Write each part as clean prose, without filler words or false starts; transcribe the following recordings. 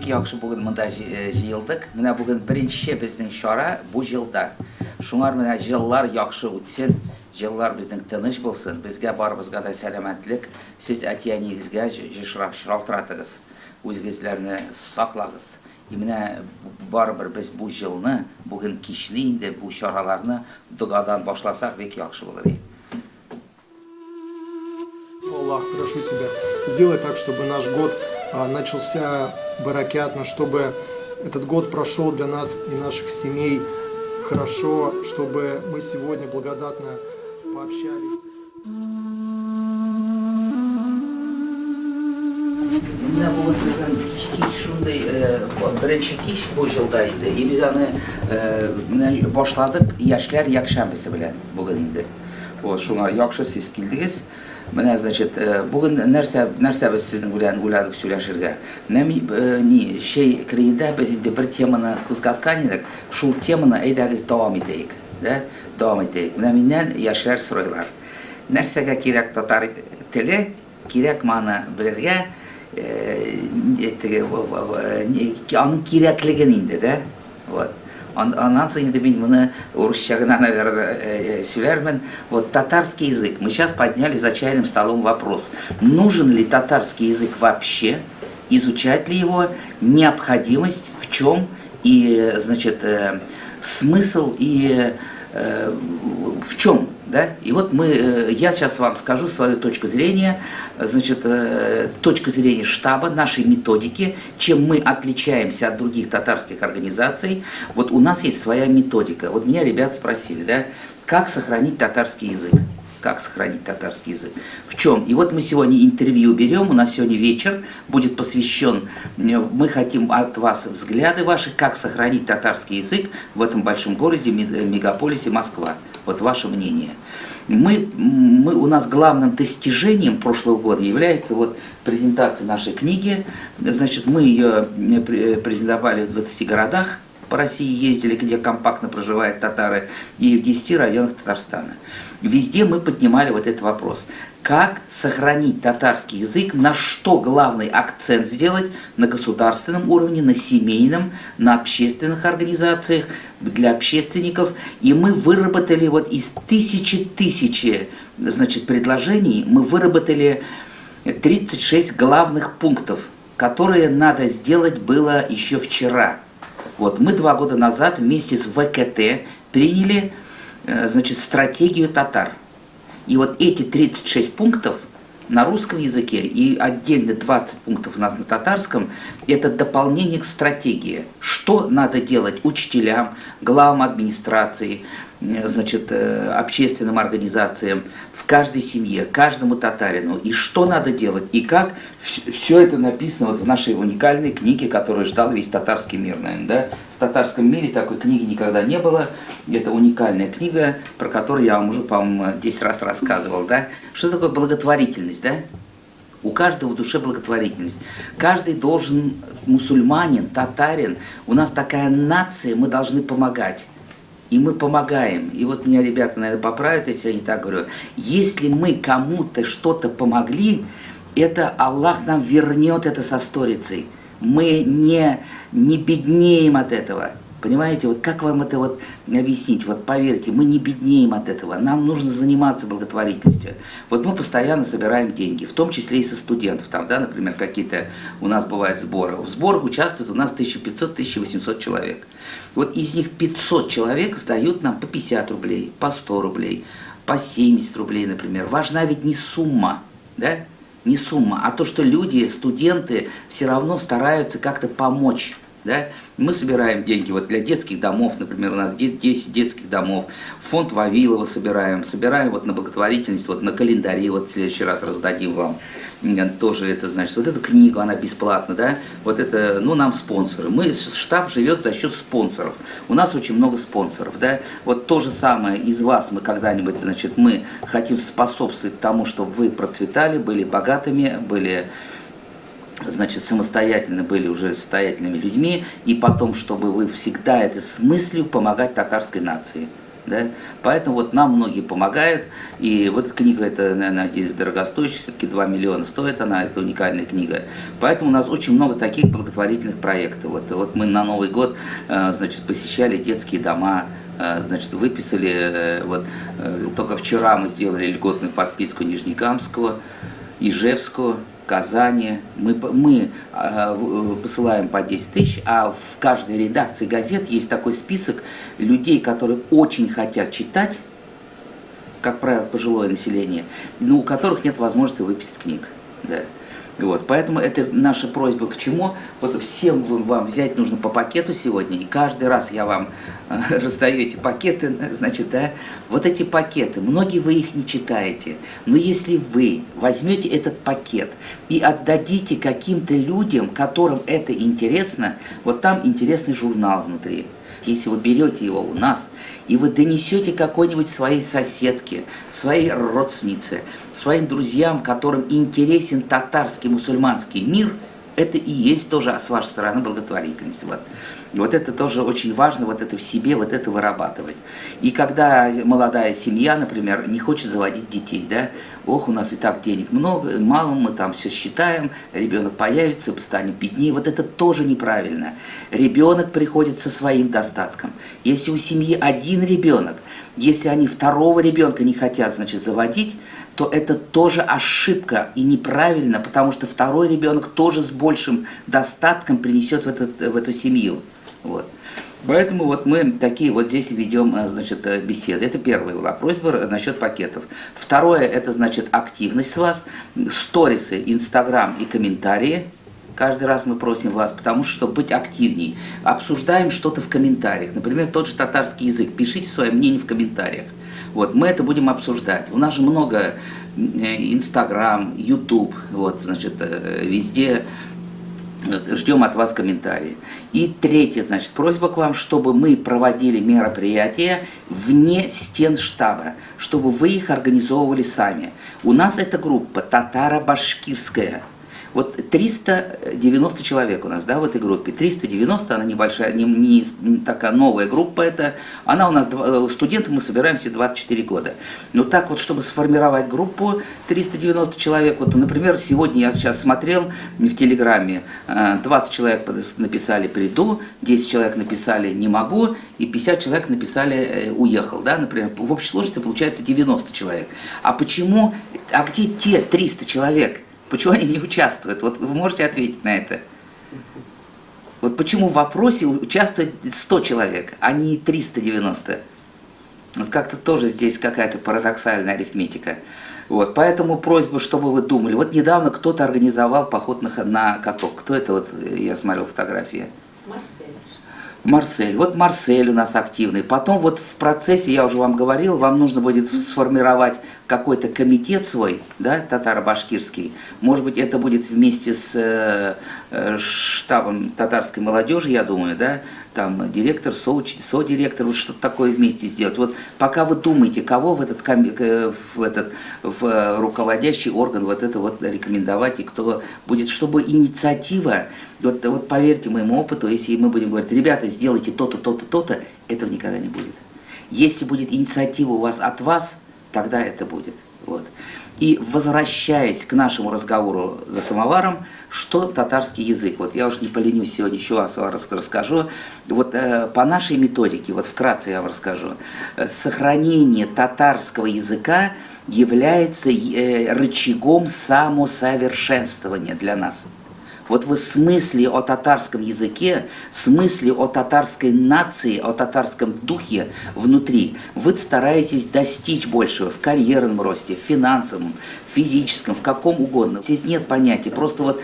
Бик яхшы бүген монда җыелдык. Менә бүген беренче безнең чара бу җылда. Шуңар менә җыллар яхшы үтсен, җыллар безнең тыныч булсын, безгә барыбызга да сәламәтлек, сез әтиәнигезгә шалтыратыгыз, үзегезләрне саклагыз. И менә барыбер без бу җылны, бүген кичне инде бу чараларны дугадан башласак бик яхшы булыр. Аллах, прошу тебя, сделай так, чтобы наш год начался баракятно, чтобы этот год прошел для нас и наших семей хорошо, чтобы мы сегодня благодатно пообщались. Менә бүген безнең кич шундый беренче кич бу җылда инде. И без аны менә башладык яшьләр якшәмбесе белән бүген инде. Вот шуңар яхшы сез килдегез. Менә, значит, бүген нәрсә без сезнең белән уйладык сөйләшергә. Ни шей кирендә без инде бер теманы кузгаткан идек. Шул теманы әйдәгез дәвам итәйек, да? Дәвам итәйек. Менә миннән яшьләр сорыйлар. Нәрсәгә кирәк татар теле? Кирәк маны белергә, аның кирәклеген инде, да? Вот. Аннан соң инде мин моны урысча гына, наверное, сөйләрмен. Вот татарский язык. Мы сейчас подняли за чайным столом вопрос. Нужен ли татарский язык вообще? Изучать ли его? Необходимость в чем? И, значит, смысл и в чем? Да? И вот я сейчас вам скажу свою точку зрения, значит, точку зрения штаба, нашей методики, чем мы отличаемся от других татарских организаций. Вот у нас есть своя методика. Вот меня ребят спросили, да, как сохранить татарский язык? Как сохранить татарский язык? В чем? И вот мы сегодня интервью берем, у нас сегодня вечер будет посвящен, мы хотим от вас взгляды ваши, как сохранить татарский язык в этом большом городе, мегаполисе Москва. Вот ваше мнение. У нас главным достижением прошлого года является вот презентация нашей книги. Значит, мы ее презентовали в 20 городах по России, ездили, где компактно проживают татары, и в 10 районах Татарстана. Везде мы поднимали вот этот вопрос. Как сохранить татарский язык, на что главный акцент сделать на государственном уровне, на семейном, на общественных организациях, для общественников. И мы выработали вот из тысячи, значит, предложений, мы выработали 36 главных пунктов, которые надо сделать было еще вчера. Вот мы 2 года назад вместе с ВКТ приняли, значит, стратегию татар. И вот эти 36 пунктов на русском языке и отдельно 20 пунктов у нас на татарском, это дополнение к стратегии. Что надо делать учителям, главам администрации, значит, общественным организациям, в каждой семье, каждому татарину, и что надо делать, и как. Все это написано вот в нашей уникальной книге, которую ждал весь татарский мир, наверное, да? В татарском мире такой книги никогда не было. Это уникальная книга, про которую я вам уже, по-моему, 10 раз рассказывал, да? Что такое благотворительность, да? У каждого в душе благотворительность. Каждый должен, мусульманин, татарин, у нас такая нация, мы должны помогать. И мы помогаем. И вот меня ребята, наверное, поправят, если я не так говорю. Если мы кому-то что-то помогли, это Аллах нам вернет это со сторицей. Мы не беднеем от этого. Понимаете, вот как вам это вот объяснить? Вот поверьте, мы не беднеем от этого. Нам нужно заниматься благотворительностью. Вот мы постоянно собираем деньги, в том числе и со студентов. Там, да, например, какие-то у нас бывают сборы. В сборах участвует у нас 1500-1800 человек. Вот из них 500 человек сдают нам по 50 рублей, по 100 рублей, по 70 рублей, например. Важна ведь не сумма, да? Не сумма, а то, что люди, студенты все равно стараются как-то помочь. Да? Мы собираем деньги вот для детских домов, например, у нас 10 детских домов, фонд Вавилова собираем вот на благотворительность, вот на календаре, вот в следующий раз раздадим вам тоже это, значит, вот эту книгу, она бесплатна, да, вот это, ну, нам спонсоры, штаб живет за счет спонсоров, у нас очень много спонсоров, да, вот то же самое из вас мы когда-нибудь, значит, мы хотим способствовать тому, чтобы вы процветали, были богатыми, были, значит, самостоятельно были уже состоятельными людьми, и потом, чтобы вы всегда это с мыслью помогать татарской нации. Да? Поэтому вот нам многие помогают, и вот эта книга, это, наверное, один из дорогостоящих, все-таки 2 миллиона стоит она, это уникальная книга. Поэтому у нас очень много таких благотворительных проектов. Вот мы на Новый год, значит, посещали детские дома, значит, выписали, только вчера мы сделали льготную подписку Нижнекамского, Ижевского, Казани. Мы посылаем по 10 тысяч, а в каждой редакции газет есть такой список людей, которые очень хотят читать, как правило, пожилое население, но у которых нет возможности выписать книг. Да. Вот, поэтому это наша просьба к чему? Вот всем вам взять нужно по пакету сегодня, и каждый раз я вам раздаю эти пакеты, значит, да, вот эти пакеты, многие вы их не читаете, но если вы возьмете этот пакет и отдадите каким-то людям, которым это интересно, вот там интересный журнал внутри. Если вы берете его у нас, и вы донесете какой-нибудь своей соседке, своей родственнице, своим друзьям, которым интересен татарский мусульманский мир, это и есть тоже с вашей стороны благотворительность. Вот это тоже очень важно, вот это в себе, вот это вырабатывать. И когда молодая семья, например, не хочет заводить детей, да, ох, у нас и так денег много, мало, мы там все считаем, ребенок появится, станет беднее, вот это тоже неправильно. Ребенок приходит со своим достатком. Если у семьи один ребенок, если они второго ребенка не хотят, значит, заводить, то это тоже ошибка и неправильно, потому что второй ребенок тоже с большим достатком принесет в эту семью. Вот. Поэтому вот мы такие вот здесь ведем, значит, беседы. Это первая была просьба насчет пакетов. Второе, это, значит, активность с вас, сторисы, Инстаграм и комментарии. Каждый раз мы просим вас, потому что, чтобы быть активней, обсуждаем что-то в комментариях. Например, тот же татарский язык. Пишите свое мнение в комментариях. Вот, мы это будем обсуждать. У нас же много Инстаграм, Ютуб, вот, значит, везде ждем от вас комментарии. И третье, значит, просьба к вам, чтобы мы проводили мероприятия вне стен штаба, чтобы вы их организовывали сами. У нас эта группа татаро-башкирская. Вот 390 человек у нас, да, в этой группе. 390, она небольшая, не такая новая группа это. Она у нас, студенты, мы собираемся 24 года. Но так вот, чтобы сформировать группу 390 человек, вот, например, сегодня я сейчас смотрел в Телеграме, 20 человек написали «приду», 10 человек написали «не могу», и 50 человек написали «уехал», да, например. В общей сложности получается 90 человек. А почему, где те 300 человек? Почему они не участвуют? Вот вы можете ответить на это? Вот почему в вопросе участвует 100 человек, а не 390? Вот как-то тоже здесь какая-то парадоксальная арифметика. Вот, поэтому просьба, чтобы вы думали. Вот недавно кто-то организовал поход на каток. Кто это? Вот я смотрел фотографии. Марсель. Вот Марсель у нас активный. Потом вот в процессе, я уже вам говорил, вам нужно будет сформировать какой-то комитет свой, да, татаро-башкирский. Может быть, это будет вместе с штабом татарской молодежи, я думаю, да, там директор, содиректор, вот что-то такое вместе сделать. Вот пока вы думаете, кого в руководящий орган вот это вот рекомендовать, и кто будет, чтобы инициатива, вот поверьте моему опыту, если мы будем говорить, ребята, сделайте то-то, то-то, то-то, этого никогда не будет. Если будет инициатива у вас от вас, тогда это будет. Вот. И возвращаясь к нашему разговору за самоваром, что татарский язык? Вот я уже не поленюсь, сегодня еще раз расскажу. Вот по нашей методике, вот вкратце я вам расскажу, сохранение татарского языка является рычагом самосовершенствования для нас. Вот в смысле о татарском языке, смысле о татарской нации, о татарском духе внутри, вы стараетесь достичь большего в карьерном росте, в финансовом, физическом, в каком угодно. Здесь нет понятия, просто вот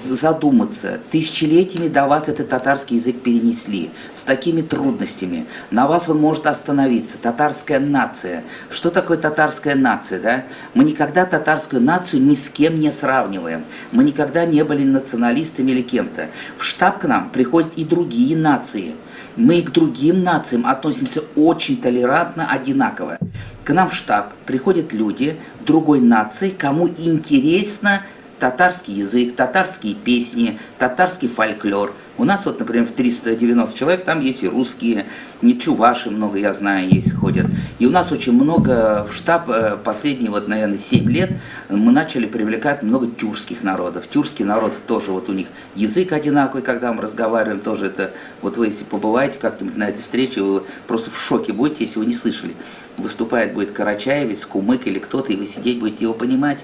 задуматься. Тысячелетиями до вас этот татарский язык перенесли, с такими трудностями. На вас он может остановиться. Татарская нация. Что такое татарская нация, да? Мы никогда татарскую нацию ни с кем не сравниваем. Мы никогда не были националистами или кем-то. В штаб к нам приходят и другие нации. Мы к другим нациям относимся очень толерантно, одинаково. К нам в штаб приходят люди другой нации, кому интересна татарский язык, татарские песни, татарский фольклор. У нас вот, например, в 390 человек, там есть и русские, и чуваши много, я знаю, есть, ходят. И у нас очень много в штаб, последние, вот, наверное, 7 лет мы начали привлекать много тюркских народов. Тюркский народ тоже, вот у них язык одинаковый, когда мы разговариваем, тоже это, вот вы если побываете как-нибудь на этой встрече, вы просто в шоке будете, если вы не слышали. Выступает будет карачаевец, кумык или кто-то, и вы сидеть будете его понимать.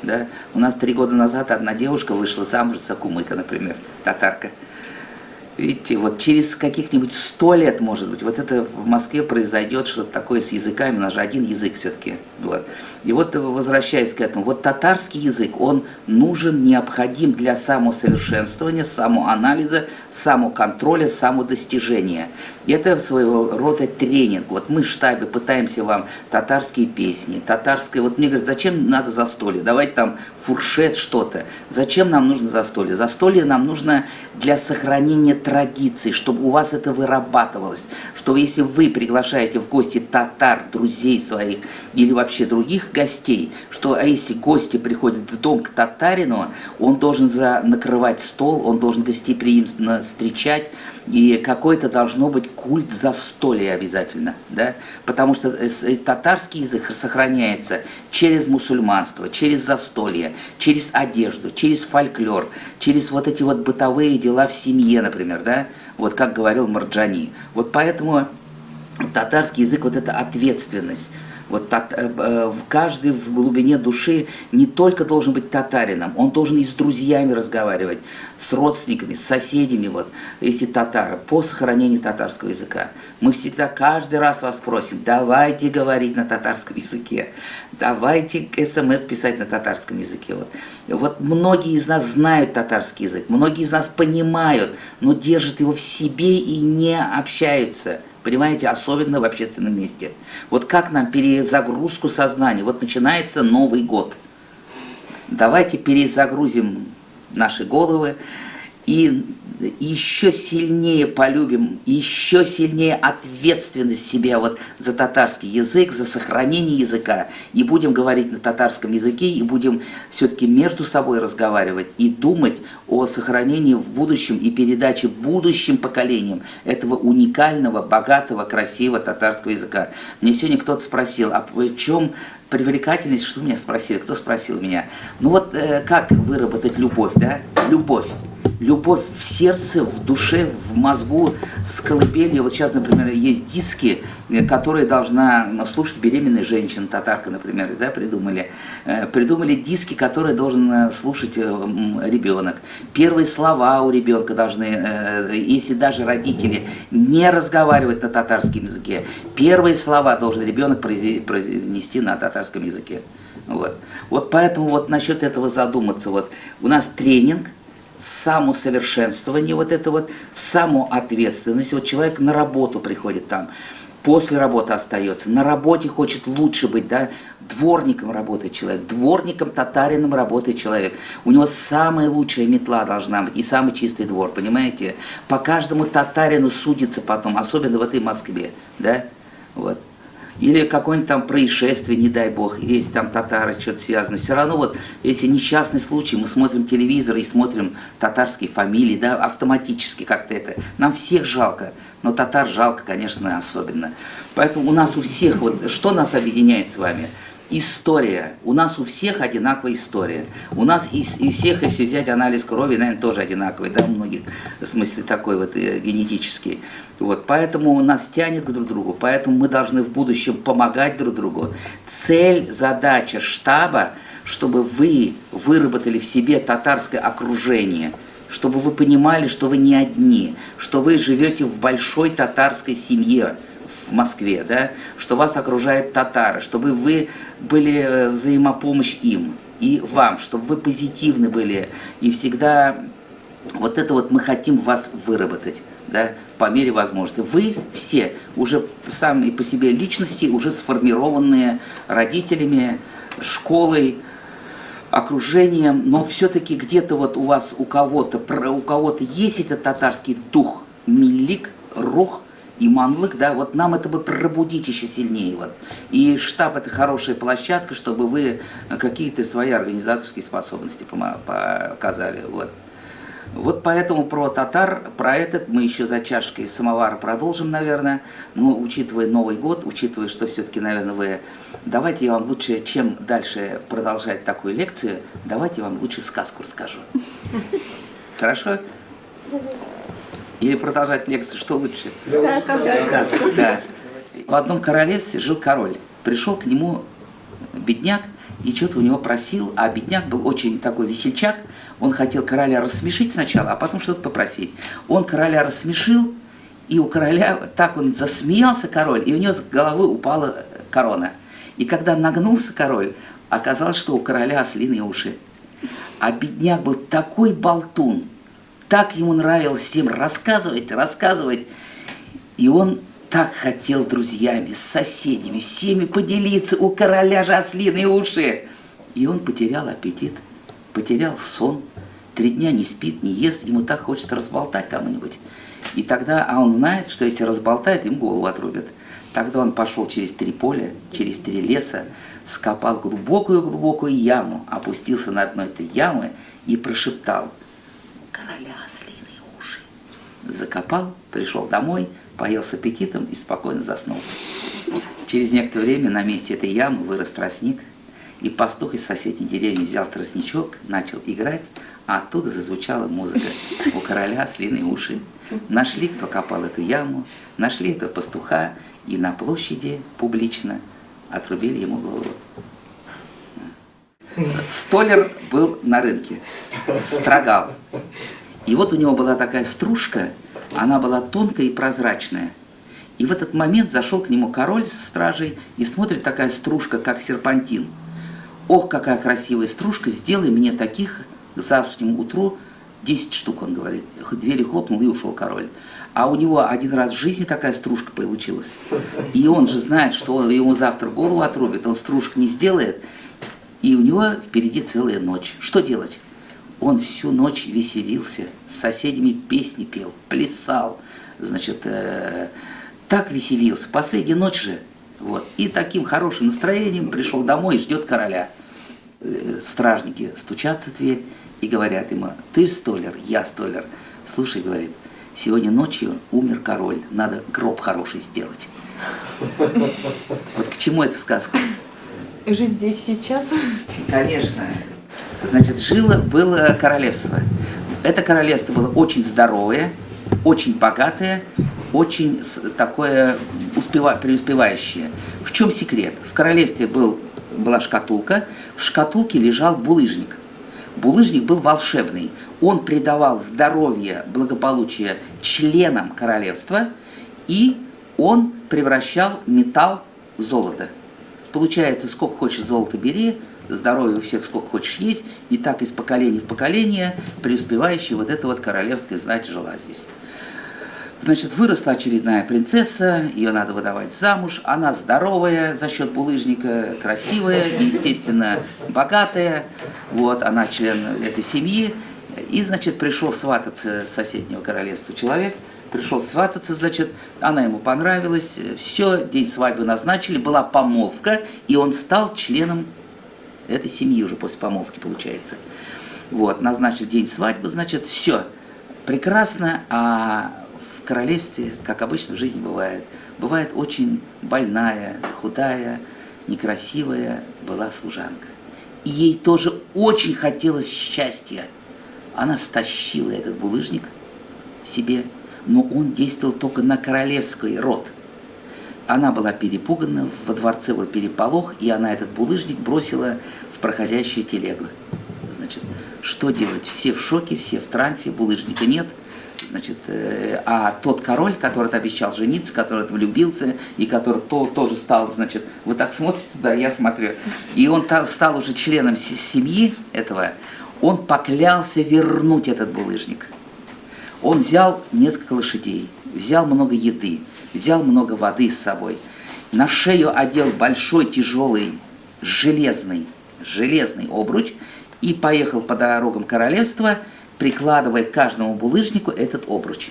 Да? У нас 3 года назад одна девушка вышла замуж за кумыка, например, татарка. Видите, вот через каких-нибудь 100 лет, может быть, вот это в Москве произойдет что-то такое с языками, у нас же один язык все-таки. Вот. И вот возвращаясь к этому, вот татарский язык, он нужен, необходим для самосовершенствования, самоанализа, самоконтроля, самодостижения. И это своего рода тренинг. Вот мы в штабе пытаемся вам татарские песни, татарское, вот мне говорят, зачем надо застолье, давайте там фуршет, что-то. Зачем нам нужно застолье? Застолье нам нужно для сохранения традиций, чтобы у вас это вырабатывалось, что если вы приглашаете в гости татар, друзей своих или вообще других гостей, что если гости приходят в дом к татарину, он должен накрывать стол, он должен гостеприимственно встречать, и какой-то должно быть культ застолья обязательно, да? Потому что татарский язык сохраняется через мусульманство, через застолье, через одежду, через фольклор, через вот эти вот бытовые дела в семье, например, да? Вот как говорил Марджани. Вот поэтому татарский язык, вот эта ответственность. Вот каждый в глубине души не только должен быть татарином, он должен и с друзьями разговаривать, с родственниками, с соседями, вот, если татары, по сохранению татарского языка. Мы всегда, каждый раз вас просим, давайте говорить на татарском языке, давайте смс писать на татарском языке. Вот многие из нас знают татарский язык, многие из нас понимают, но держат его в себе и не общаются. Понимаете, особенно в общественном месте. Вот как нам перезагрузку сознания? Вот начинается Новый год. Давайте перезагрузим наши головы и еще сильнее полюбим, еще сильнее ответственность себя вот за татарский язык, за сохранение языка. И будем говорить на татарском языке, и будем все-таки между собой разговаривать и думать о сохранении в будущем и передаче будущим поколениям этого уникального, богатого, красивого татарского языка. Мне сегодня кто-то спросил, а в чем привлекательность, что меня спросили, кто спросил меня? Ну вот как выработать любовь, да? Любовь. Любовь в сердце, в душе, в мозгу, с колыбелью. Вот сейчас, например, есть диски, которые должна слушать беременная женщина, татарка, например, да, придумали. Придумали диски, которые должен слушать ребенок. Первые слова у ребенка должны, если даже родители не разговаривают на татарском языке, первые слова должен ребенок произнести на татарском языке. Вот поэтому вот насчет этого задуматься. Вот у нас тренинг, самосовершенствование, вот это вот самоответственность. Вот человек на работу приходит там, после работы остается, на работе хочет лучше быть, да, дворником работает человек, дворником, татарином работает человек. У него самая лучшая метла должна быть и самый чистый двор, понимаете? По каждому татарину судится потом, особенно в этой Москве, да, вот. Или какое-нибудь там происшествие, не дай бог, если там татары что-то связано. Все равно вот, если несчастный случай, мы смотрим телевизор и смотрим татарские фамилии, да, автоматически как-то это. Нам всех жалко, но татар жалко, конечно, особенно. Поэтому у нас у всех, вот, что нас объединяет с вами? История. У нас у всех одинаковая история. У нас и всех, если взять анализ крови, наверное, тоже одинаковый, да, у многих, в смысле такой вот генетический. Вот, поэтому нас тянет друг к другу, поэтому мы должны в будущем помогать друг другу. Цель, задача штаба, чтобы вы выработали в себе татарское окружение, чтобы вы понимали, что вы не одни, что вы живете в большой татарской семье в Москве, да, что вас окружают татары, чтобы вы были взаимопомощь им и вам, чтобы вы позитивны были, и всегда вот это вот мы хотим вас выработать, да, по мере возможности. Вы все уже сами по себе личности, уже сформированные родителями, школой, окружением, но все-таки где-то вот у вас, у кого-то есть этот татарский дух, милик, рух, И Манлык, да, вот нам это бы пробудить еще сильнее. Вот. И штаб это хорошая площадка, чтобы вы какие-то свои организаторские способности показали. Вот. Вот поэтому про татар, про этот мы еще за чашкой самовара продолжим, наверное. Но учитывая Новый год, учитывая, что все-таки, наверное, вы... Давайте я вам лучше, чем дальше продолжать такую лекцию, давайте я вам лучше сказку расскажу. Хорошо? Или продолжать лекцию, что лучше? Сказка. Да. В одном королевстве жил король. Пришел к нему бедняк и что-то у него просил, а бедняк был очень такой весельчак. Он хотел короля рассмешить сначала, а потом что-то попросить. Он короля рассмешил, и у короля так он засмеялся, король, и у него с головы упала корона. И когда нагнулся король, оказалось, что у короля ослиные уши. А бедняк был такой болтун, так ему нравилось всем рассказывать. И он так хотел друзьями, с соседями, всеми поделиться. У короля же ослиные уши. И он потерял аппетит, потерял сон. 3 дня не спит, не ест. Ему так хочется разболтать кому-нибудь. И тогда, а он знает, что если разболтает, им голову отрубят. Тогда он пошел через 3 поля, через 3 леса, скопал глубокую-глубокую яму, опустился на дно этой ямы и прошептал: «Короля ослиные уши». Закопал, пришел домой, поел с аппетитом и спокойно заснул. Через некоторое время на месте этой ямы вырос тростник, и пастух из соседней деревни взял тростничок, начал играть, а оттуда зазвучала музыка: «У короля ослиные уши». Нашли, кто копал эту яму, нашли этого пастуха, и на площади публично отрубили ему голову. Столяр был на рынке, строгал. И вот у него была такая стружка, она была тонкая и прозрачная. И в этот момент зашел к нему король со стражей и смотрит, такая стружка, как серпантин. «Ох, какая красивая стружка, сделай мне таких к завтрашнему утру 10 штук», он говорит. Дверью хлопнул, и ушел король. А у него один раз в жизни такая стружка получилась. И он же знает, что ему завтра голову отрубит, он стружку не сделает. И у него впереди целая ночь. Что делать? Он всю ночь веселился, с соседями песни пел, плясал, значит, так веселился. Последняя ночь же, вот. И таким хорошим настроением пришел домой и ждет короля. Стражники стучатся в дверь и говорят ему: «Ты столяр, я столяр. Слушай, — говорит, — сегодня ночью умер король, надо гроб хороший сделать». Вот к чему эта сказка? Жить здесь и сейчас? Конечно. Значит, было королевство. Это королевство было очень здоровое, очень богатое, очень такое преуспевающее. В чем секрет? В королевстве была шкатулка, в шкатулке лежал булыжник. Булыжник был волшебный. Он придавал здоровье, благополучие членам королевства, и он превращал металл в золото. Получается, сколько хочешь золота бери, здоровье у всех сколько хочешь есть, и так из поколения в поколение преуспевающая вот эта вот королевская знать жила здесь. Значит, выросла очередная принцесса, ее надо выдавать замуж, она здоровая за счет булыжника, красивая, естественно, богатая, вот, она член этой семьи, и, значит, пришел свататься с соседнего королевства человек, пришел свататься, значит, она ему понравилась, все, день свадьбы назначили, была помолвка, и он стал членом этой семьи уже после помолвки, получается. Вот, назначили день свадьбы, значит, все прекрасно, а в королевстве, как обычно в жизни бывает очень больная, худая, некрасивая была служанка. И ей тоже очень хотелось счастья. Она стащила этот булыжник себе, но он действовал только на королевский род. Она была перепугана, во дворце был переполох, и она этот булыжник бросила в проходящую телегу. Значит, что делать? Все в шоке, все в трансе, булыжника нет. Значит, а тот король, который обещал жениться, который влюбился, и который тоже стал, значит, вы так смотрите, да, я смотрю, и он стал уже членом семьи этого, он поклялся вернуть этот булыжник. Он взял несколько лошадей, взял много еды, взял много воды с собой, на шею одел большой тяжелый железный обруч и поехал по дорогам королевства, прикладывая к каждому булыжнику этот обруч.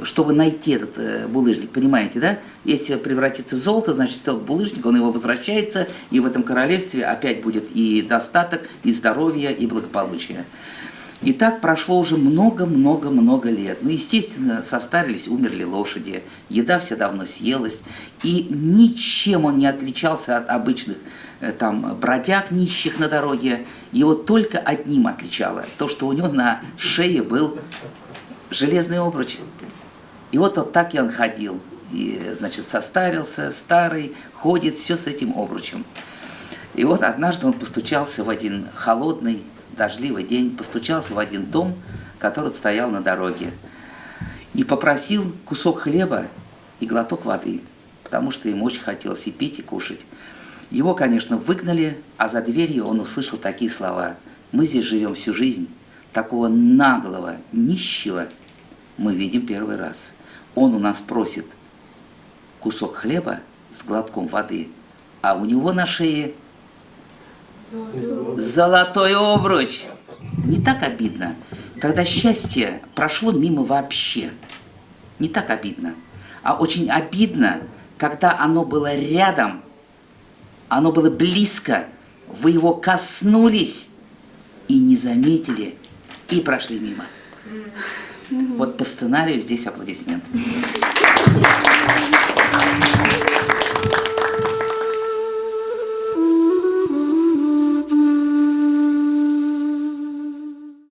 чтобы найти этот булыжник, понимаете, да? Если превратиться в золото, значит, тот булыжник, он его возвращается, и в этом королевстве опять будет и достаток, и здоровье, и благополучие. И так прошло уже много-много-много лет. Ну, естественно, состарились, умерли лошади, еда вся давно съелась, и ничем он не отличался от обычных там бродяг нищих на дороге. Его только одним отличало, то, что у него на шее был железный обруч. И вот так и он ходил, и, значит, состарился, старый, ходит, все с этим обручем. И вот однажды он постучался в один холодный, дождливый день, постучался в один дом, который стоял на дороге, и попросил кусок хлеба и глоток воды, потому что ему очень хотелось и пить, и кушать. Его, конечно, выгнали, а за дверью он услышал такие слова: «Мы здесь живем всю жизнь, такого наглого, нищего мы видим первый раз. Он у нас просит кусок хлеба с глотком воды, а у него на шее золотой обруч». Не так обидно, когда счастье прошло мимо вообще. Не так обидно. А очень обидно, когда оно было рядом, оно было близко, вы его коснулись и не заметили, и прошли мимо. Вот по сценарию здесь аплодисменты.